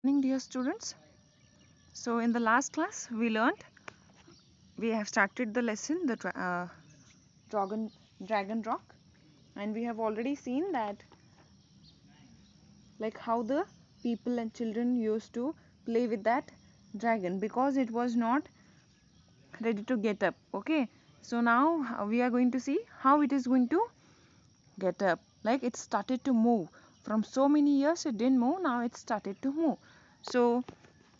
Morning, dear students. So in the last class we have started the lesson, the dragon rock, and we have already seen that like how the people and children used to play with that dragon because it was not ready to get up. Okay, so now we are going to see how it is going to get up. Like it started to move from so many years, it didn't move, now it started to move. So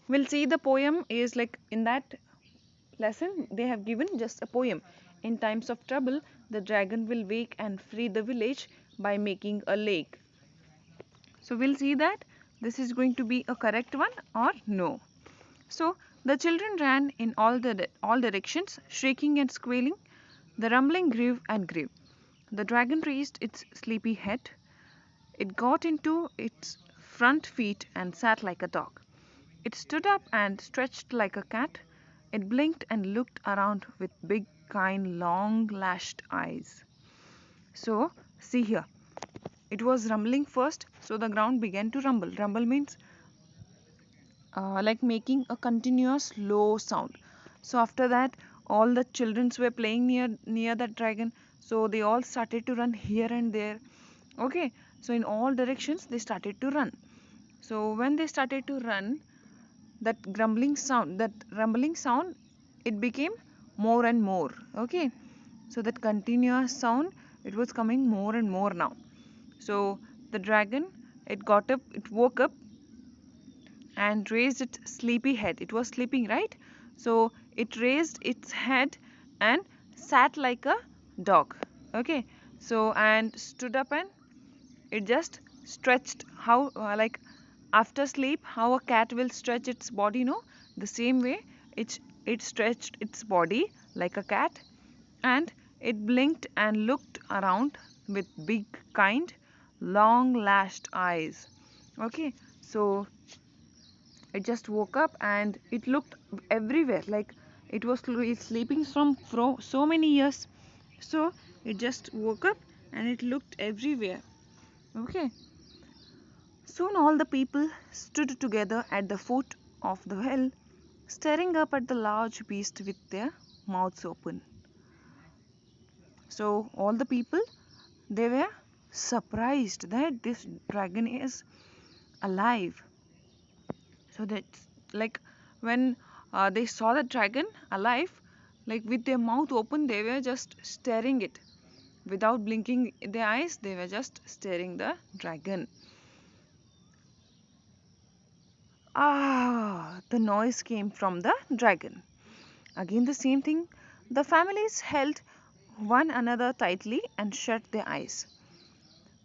we'll see the poem is like in that lesson they have given just a poem. In times of trouble, the dragon will wake and free the village by making a lake. So we'll see that this is going to be a correct one or no. So the children ran in all directions, shrieking and squealing. The rumbling grew and grew. The dragon raised its sleepy head. It got into its front feet and sat like a dog. It stood up and stretched like a cat. It blinked and looked around with big, kind, long lashed eyes. So, see here. It was rumbling first, so the ground began to rumble. Rumble means like making a continuous low sound. So after that, all the children were playing near that dragon. So they all started to run here and there. Okay, so in all directions they started to run. So when they started to run, that rumbling sound, it became more and more. Okay, so that continuous sound, it was coming more and more now. So the dragon, it got up, it woke up and raised its sleepy head. It was sleeping, right? So it raised its head and sat like a dog. Okay, so and stood up and it just stretched how like after sleep how a cat will stretch its body, no? The same way it stretched its body like a cat, and it blinked and looked around with big, kind, long lashed eyes. Okay, so it just woke up and it looked everywhere like it was sleeping from so many years. So it just woke up and it looked everywhere. Okay, soon all the people stood together at the foot of the hill, staring up at the large beast with their mouths open. So all the people, they were surprised that this dragon is alive. So that's like when they saw the dragon alive, like with their mouth open, they were just staring it. Without blinking their eyes, they were just staring the dragon. Ah, the noise came from the dragon. Again, the same thing. The families held one another tightly and shut their eyes.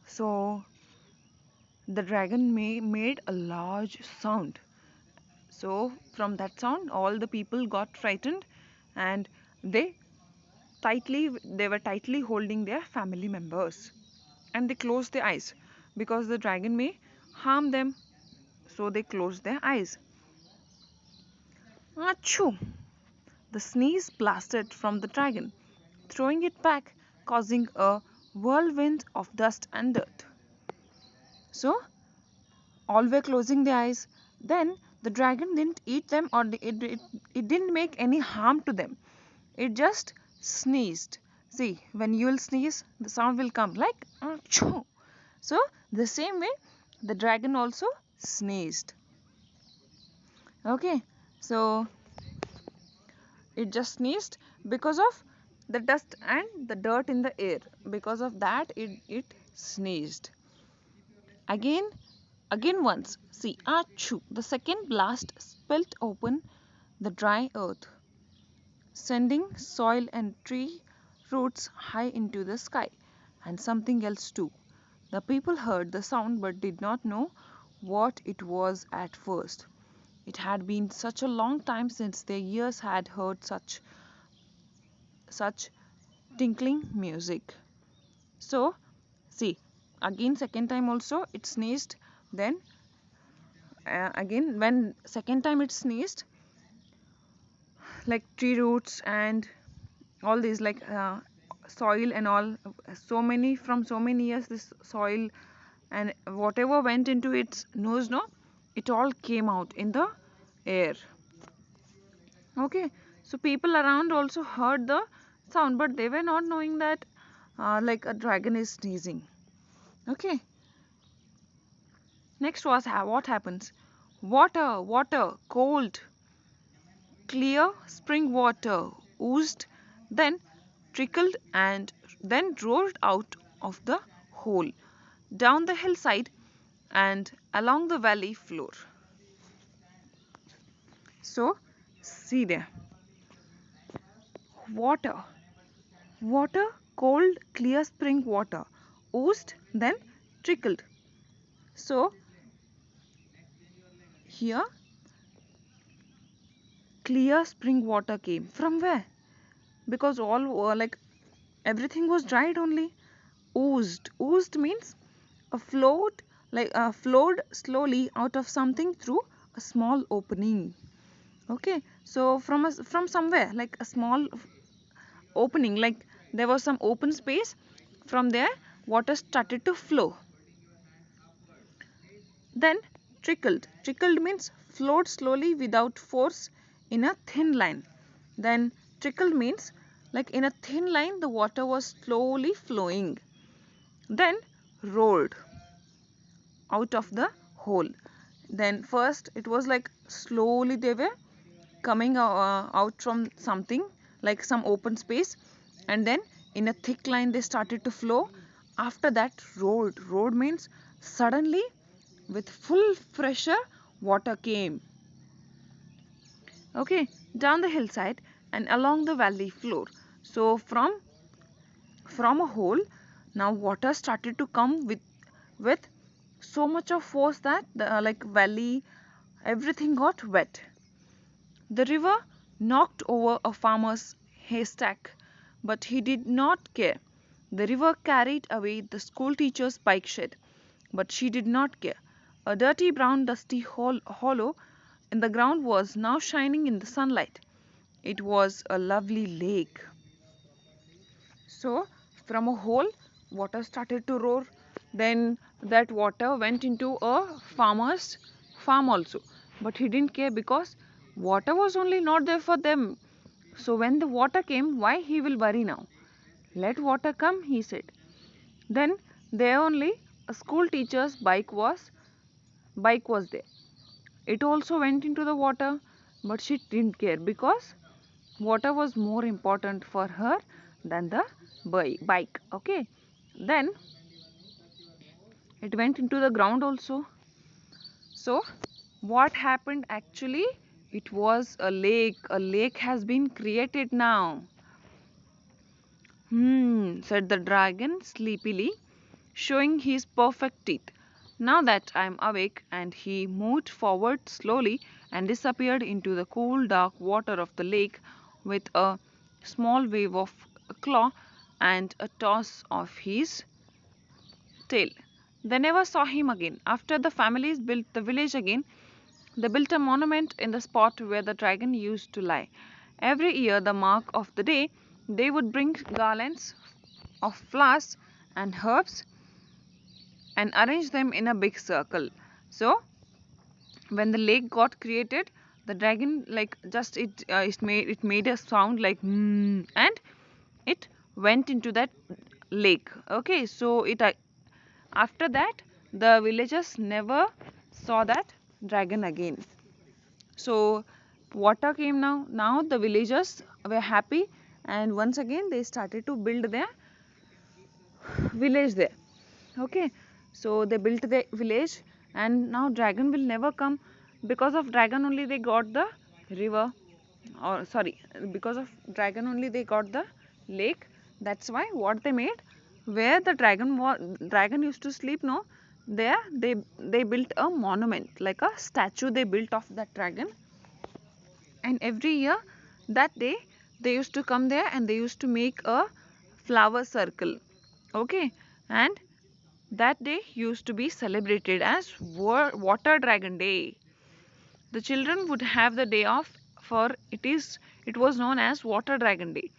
So the dragon made a large sound. So from that sound, all the people got frightened, and they they were tightly holding their family members, and they closed their eyes because the dragon may harm them. So they closed their eyes. Achoo! The sneeze blasted from the dragon, throwing it back, causing a whirlwind of dust and dirt. So, all were closing their eyes. Then, the dragon didn't eat them or it didn't make any harm to them. It just sneezed. See, when you will sneeze, the sound will come like achoo. So, the same way, the dragon also sneezed. Okay, so it just sneezed because of the dust and the dirt in the air. Because of that, it sneezed. Again, again once. See, achoo. The second blast split open the dry earth, sending soil and tree roots high into the sky, and something else too. The people heard the sound but did not know what it was at first. It had been such a long time since their ears had heard such tinkling music. So, see, again second time also it sneezed. Then again when second time it sneezed, like tree roots and all these like soil and all, so many from so many years this soil and whatever went into its nose, no, it all came out in the air. Okay, so people around also heard the sound, but they were not knowing that like a dragon is sneezing. Okay, next was what happens. Water, cold, clear spring water oozed, then trickled, and then rolled out of the hole, down the hillside and along the valley floor. So, see there, water, water, cold, clear spring water oozed, then trickled. So, here clear spring water came from where? Because all like everything was dried only. Oozed means a float, like flowed slowly out of something through a small opening. Okay, so from somewhere, like a small opening, like there was some open space. From there water started to flow, then trickled means flowed slowly without force in a thin line. Then trickled means like in a thin line the water was slowly flowing, then rolled out of the hole. Then first it was like slowly they were coming out from something like some open space, and then in a thick line they started to flow. After that rolled means suddenly with full pressure water came, okay, down the hillside and along the valley floor. So from a hole now water started to come with so much of force that the like valley everything got wet. The river knocked over a farmer's haystack, but he did not care. The river carried away the school teacher's bike shed, but she did not care. A dirty brown dusty hollow in the ground was now shining in the sunlight. It was a lovely lake. So from a hole water started to roar. Then that water went into a farmer's farm also. But he didn't care because water was only not there for them. So when the water came, why he will worry now? Let water come, he said. Then there only a school teacher's bike was there. It also went into the water, but she didn't care because water was more important for her than the bike. Okay, then it went into the ground also. So what happened actually? It was a lake. A lake has been created now. Said the dragon sleepily, showing his perfect teeth. Now that I am awake, and he moved forward slowly and disappeared into the cool dark water of the lake with a small wave of a claw and a toss of his tail. They never saw him again. After the families built the village again, they built a monument in the spot where the dragon used to lie. Every year, the mark of the day, they would bring garlands of flowers and herbs and arrange them in a big circle. So, when the lake got created, the dragon like just it made a sound like and it went into that lake. Okay, so it after that the villagers never saw that dragon again. So water came now. Now the villagers were happy, and once again they started to build their village there. Okay, so they built the village, and now dragon will never come. Because of dragon only they got the river, or sorry, because of dragon only they got the lake. That's why what they made, where the dragon used to sleep, no, there they built a monument, like a statue they built of that dragon. And every year that day they used to come there and they used to make a flower circle. Okay, and that day used to be celebrated as water dragon day. The children would have the day off, for it was known as water dragon day.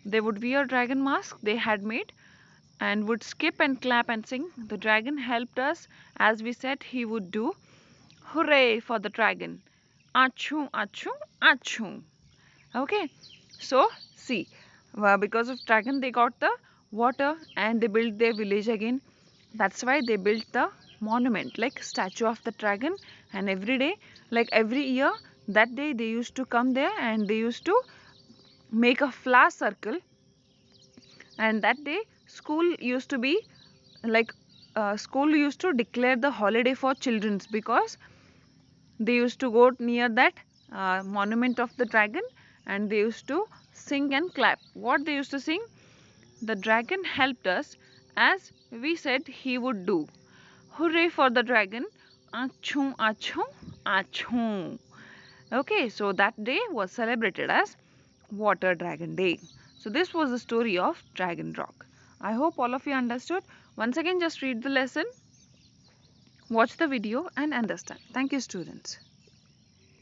They would wear dragon mask they had made and would skip and clap and sing. The dragon helped us, as we said he would do. Hooray for the dragon. Achoo, achoo, achoo. Okay, so see, because of dragon they got the water and they built their village again. That's why they built the monument like statue of the dragon. And every day, like every year, that day they used to come there and they used to make a flower circle. And that day school used to be like school used to declare the holiday for childrens because they used to go near that monument of the dragon and they used to sing and clap. What they used to sing? The dragon helped us as we said he would do. Hooray for the dragon! Achoo, achoo, achoo. Okay, so that day was celebrated as Water Dragon Day. So this was the story of Dragon Rock. I hope all of you understood. Once again, just read the lesson, watch the video and understand. Thank you, students.